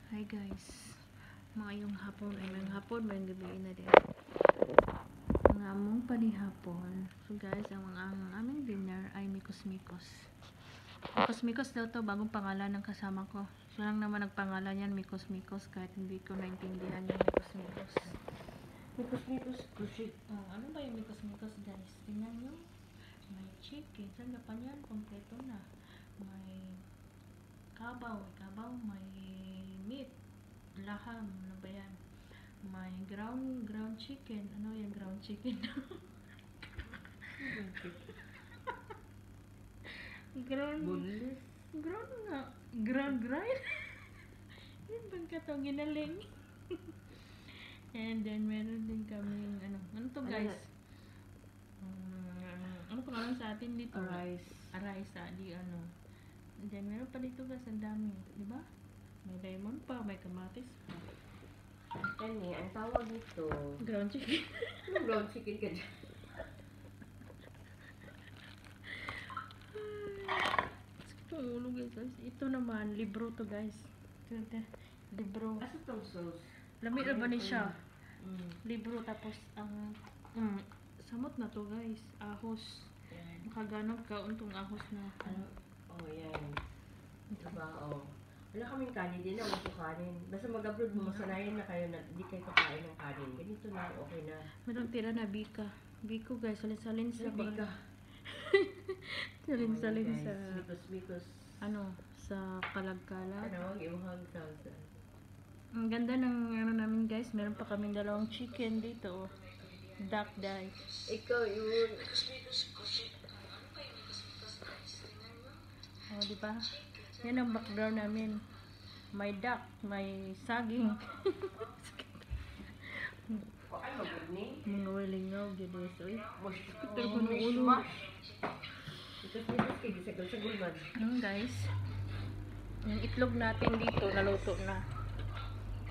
Hi guys, maayong hapon ay mayong hapon, mayong gabi na din. Ang among panihapon. So guys, ang aming dinner ay mikos-mikos. Mikos-mikos daw to, bagong pangalan ng kasama ko. So lang naman nagpangalan yan, mikos-mikos, kahit hindi ko naintindihan yung mikos-mikos. Mikos-mikos, kushik. Ano ba yung mikos-mikos guys? Tingnan nyo. May chicken, saan na pa yan? Kompleto na. May kabaw, may meat, laham, ano ba yan? May ground chicken. Ano yung ground chicken? Boneless. Ground nga. Ground grind? Yun bang katong ginaling? And then meron din kaming ano to guys? Ano pangalan sa atin dito? Rice. Rice, di ano. And then meron pa dito guys, ang dami, di ba? May lemon pa, may kamatis pa. Kani, ang tawag dito. Ground chicken. Anong ground chicken ka dyan? Itong ulo guys. Ito naman, libro to guys. Ito, libro. Asa tong sauce? Lami na ba ni siya? Mm. Libro tapos ang samot na to guys. Ahos. Yan. Nakaganap ka untong ahos na. Ano? Oh, yan. Diba, oh. Wala kaming kanin din na, gusto kanin. Basta mag-upload mo, masanayan na kayo na di kayo kakain ng kanin. Ganito na, okay na. Meron tira na bika. Biko guys, salin-salin sa Bika. Salin-salin sa Mikos-mikos. ano, sa kalag-kalag. Ano, iuhag salsa. Ang ganda ng ano namin guys, meron pa kaming dalawang chicken dito. Duck dye. Ikaw, yun. Oh, di ba? Yan ang background namin. May duck, may saging. Ay, magod ni. Mga walingaw, judes. Uy, Pero ko ng ulo. Mikos-mikos kayo, gisagol-sagol man. Guys, yung itlog natin dito, naluto na.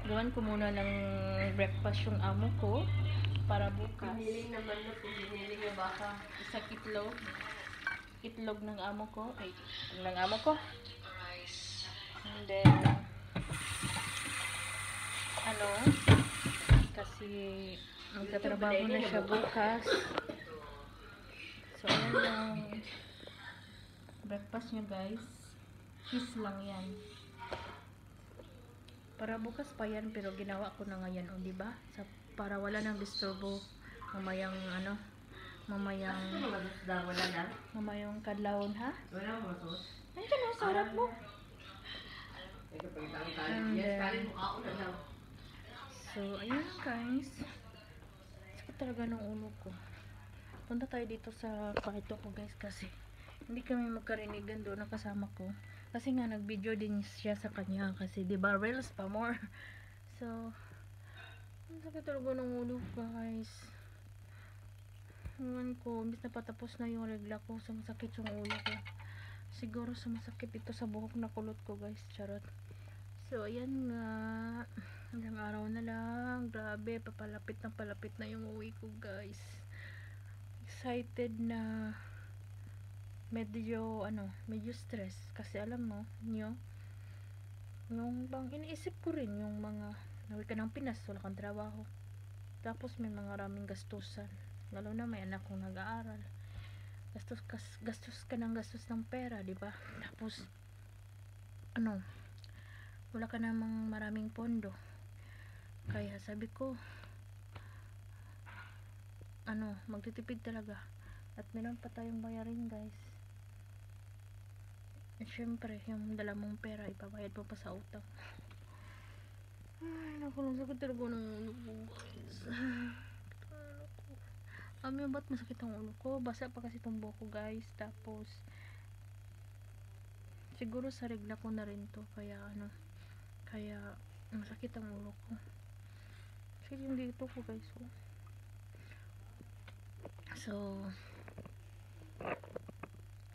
Gawan ko muna ng breakfast yung amo ko para bukas. Hiniling naman na po, hiniling na baka. Isang itlog. Itlog ng amo ko. Ay, ng amo ko. And then, kasi magtatrabaho na siya bukas. So, ayan lang. Breakfast niya guys. Cheese lang yan. Para bukas pa yan, pero ginawa ko na ngayon, o diba? Para wala nang disturbo. Mamayang Wala na? mamayang kadlawon, ha? Wala mo sus? Nandiyan o, sarap mo. Ito pa yung kanin. Yes, kanin mo ako na lang. So, ayun guys. Sakit talaga ng ulo ko. Punta tayo dito sa kwarto ko guys kasi hindi kami magkarinigan doon ang kasama ko. Kasi nga nag-video din siya sa kanya kasi di ba reels pa more. So, ang sakit talaga ng ulo guys. Ngayon ko, imbis na patapos na yung regla ko, sumasakit yung ulo ko. Siguro sumasakit ito sa buhok na kulot ko guys, charot. So, ayan nga. Ilang araw na lang. Grabe, palapit na yung uwi ko guys. Excited na. Medyo stress. Kasi alam mo, yung bang iniisip ko rin yung mga nawi ka ng Pinas, wala kang trabaho. Tapos may mga raming gastusan. Lalo na may anak kong nag-aaral. Gastos ka ng pera, di ba? Tapos, wala ka namang maraming pondo. Kaya sabi ko, magtitipid talaga. At meron pa tayong bayarin guys. Siyempre, yung dala mong pera, ipabayad mo pa sa utang. Ay, naku, nasakit talaga ng ulo ko guys. Ba't masakit ang ulo ko? Basa pa kasi itong buhok ko guys. Tapos, siguro sa regla ko na rin to. Kaya masakit ang ulo ko. Kasi yung dito ko guys. So,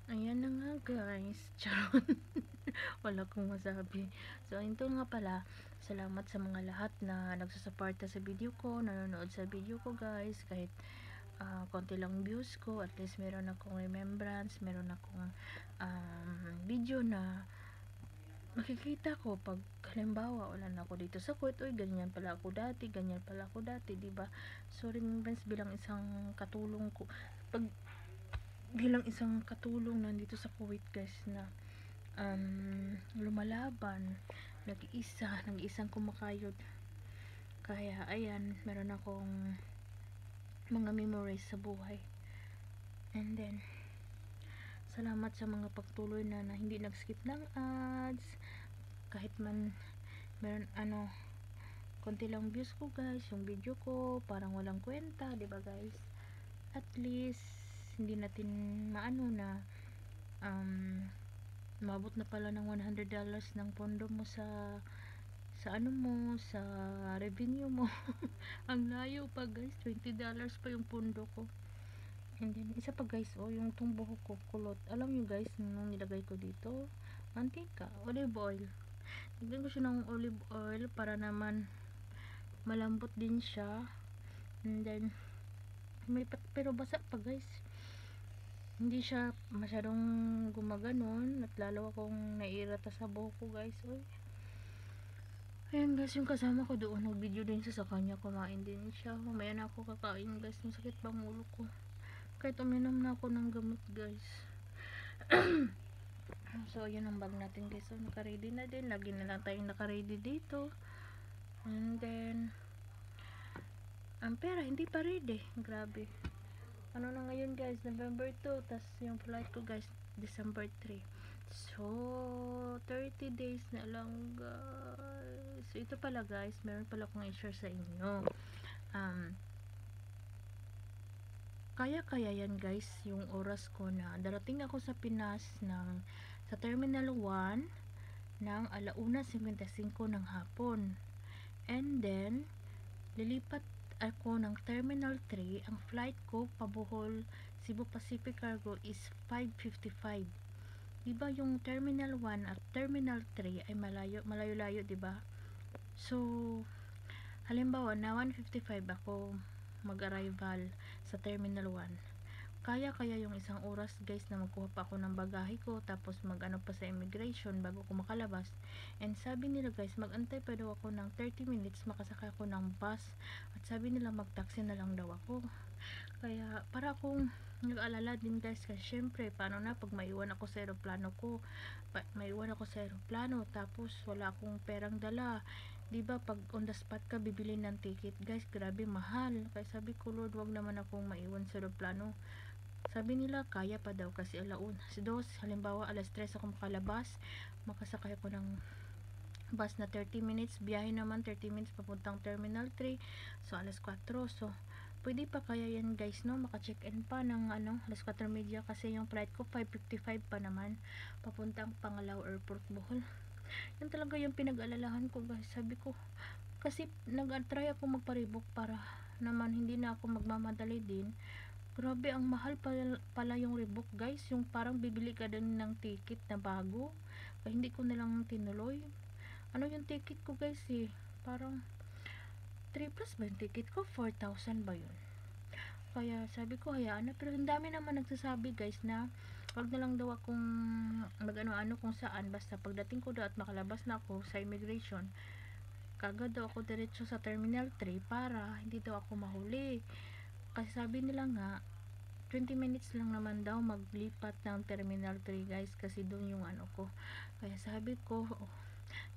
ayan na nga guys. Charot. Wala kong masabi. So, ito nga pala. Salamat sa mga lahat na nagsusuporta sa video ko, nanonood sa video ko guys. Kahit konti lang views ko, at least meron akong remembrance, meron akong video na makikita ko pag halimbawa wala na ako dito sa Kuwait, oy ganyan pala ako dati, ganyan pala ako dati, di ba? So remembrance bilang isang katulong ko, pag bilang isang katulong nandito sa Kuwait guys, na lumalaban, nag-iisang kumakayod. Kaya ayan, meron akong mga memories sa buhay. And then salamat sa mga pagtuloy na hindi nag-skip ng ads, kahit man meron konti lang views ko guys, yung video ko parang walang kwenta, 'di ba guys? At least hindi natin maano na umabot na pala ng $100 ng pondo mo sa ano mo, sa revenue mo. Ang layo pa guys, $20 pa yung pondo ko. And then isa pa guys, yung tong buhok ko kulot. Alam nyo guys, nung nilagay ko dito mantika, olive oil, nilagyan ko siya ng olive oil para naman malambot din siya. And then pero basa pa guys, hindi siya masyadong gumaganon, at lalo akong naiirata sa buhok ko guys. Ayan guys, yung kasama ko doon nag video din siya sa kanya, kumain din siya. Mamaya na ako kakain guys, masakit pa ang ulo ko kahit uminom na ako ng gamot guys. So yun ang bag natin guys, so naka-ready na din, lagi na lang tayong naka-ready dito. And then ang pera hindi pa ready, grabe. Ano na ngayon guys, November 2, tas yung flight ko guys December 3. So 30 days na lang guys. So ito pala guys, meron pala akong i-share sa inyo. Kaya yan guys, yung oras ko na darating ako sa Pinas sa Terminal 1 ng 1:55 ng hapon. And then lilipat ako ng Terminal 3. Ang flight ko pabuhol Cebu Pacific Cargo is 5:55. Diba yung Terminal 1 at Terminal 3 ay malayo-layo, diba? So halimbawa na 1:55 ako mag-arrival sa Terminal 1. Kaya yung isang oras guys na magkuha pa ako ng bagahe ko, tapos mag-ano pa sa immigration bago ko makalabas. And sabi nila guys, mag-antay pa daw ako ng 30 minutes, makasakay ako ng bus. At sabi nila mag-taxi na lang daw ako. Kaya para akong nag-alala din guys, kasi syempre paano na pag maiwan ako sa aeroplano ko, tapos wala akong perang dala. Diba pag on the spot ka bibili ng ticket guys, grabe mahal. Kaya sabi ko, Lord, wag naman akong maiwan sa aeroplano. Sabi nila kaya pa daw kasi dos, halimbawa 3:00 ako makalabas, makasakay ako ng bus na 30 minutes, biyahe naman 30 minutes papuntang Terminal 3, so 4:00. So pwede pa kaya yan guys, no? Maka-check in pa ng 4:30 kasi yung flight ko 5:55 pa naman papuntang Pangalao Airport, Bohol. Yan talaga yung pinag-alalahan ko guys. Sabi ko kasi nag-try ako magpa-rebook para naman hindi na ako magmamadali din. Grabe, ang mahal pala yung rebook guys, yung parang bibili ka din ng ticket na bago. Kaya hindi ko nalang tinuloy. Ano yung ticket ko guys parang 3 plus ba yung ticket ko, 4,000 ba yun? Kaya sabi ko hayaan na, pero ang dami naman nagsasabi guys na wag na lang daw akong mag-ano kung saan, basta pagdating ko daw at makalabas na ako sa immigration, kagad daw ako diretso sa Terminal 3 para hindi daw ako mahuli. Kasi sabi nila nga 20 minutes lang naman daw maglipat ng Terminal 3 guys, kasi doon yung ko. Kaya sabi ko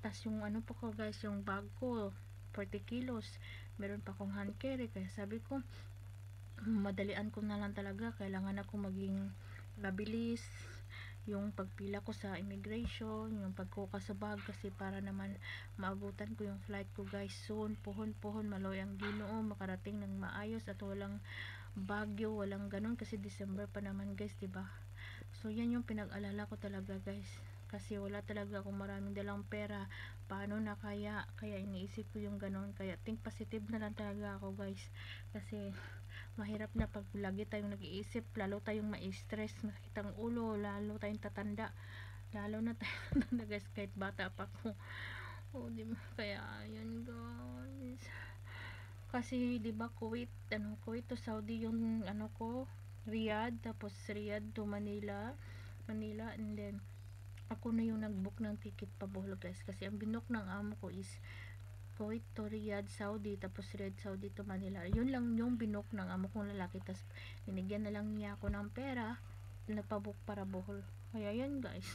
tas yung pa ko guys, yung bag ko 40 kilos, meron pa akong hand carry. Kaya sabi ko madalian ko na lang talaga, kailangan ako maging mabilis yung pagpila ko sa immigration, yung pagkuha sa bag, kasi para naman maabutan ko yung flight ko guys soon. Puhon maloy ang Ginoo, makarating ng maayos at walang bagyo, walang ganun, kasi December pa naman guys, diba? So yan yung pinag-alala ko talaga guys, kasi wala talaga akong maraming dalang pera. Paano na kaya iniisip ko yung ganun. Kaya think positive na lang talaga ako guys, kasi mahirap na pag lagi tayong nag-iisip, lalo tayong ma-stress, makitang ulo, lalo tayong tatanda, lalo na tayong tatanda guys, kahit bata pa ako. Diba? Kaya yun guys, kasi diba Kuwait to Saudi yung ko, Riyadh, tapos Riyadh to Manila, and then ako na yung nag-book ng ticket pa Bohol guys, kasi ang binook ng amo ko is Kuwait to Riyadh, Saudi, tapos Riyadh, Saudi to Manila. Yun lang yung binook ng amo kong lalaki, tapos binigyan na lang niya ako ng pera na pabook para Bohol. Kaya yan guys,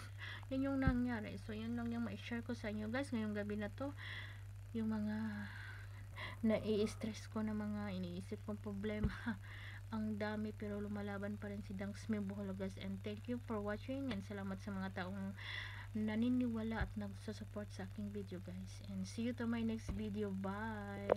yun yung nangyari. So yun lang yung ma-share ko sa inyo guys ngayong gabi na to, yung mga nai-stress ko na mga iniisip kong problema. Ang dami, pero lumalaban pa rin si Dangsme Bohologas. And thank you for watching, and salamat sa mga taong naniniwala at nagsusupport sa aking video guys. And see you to my next video. Bye!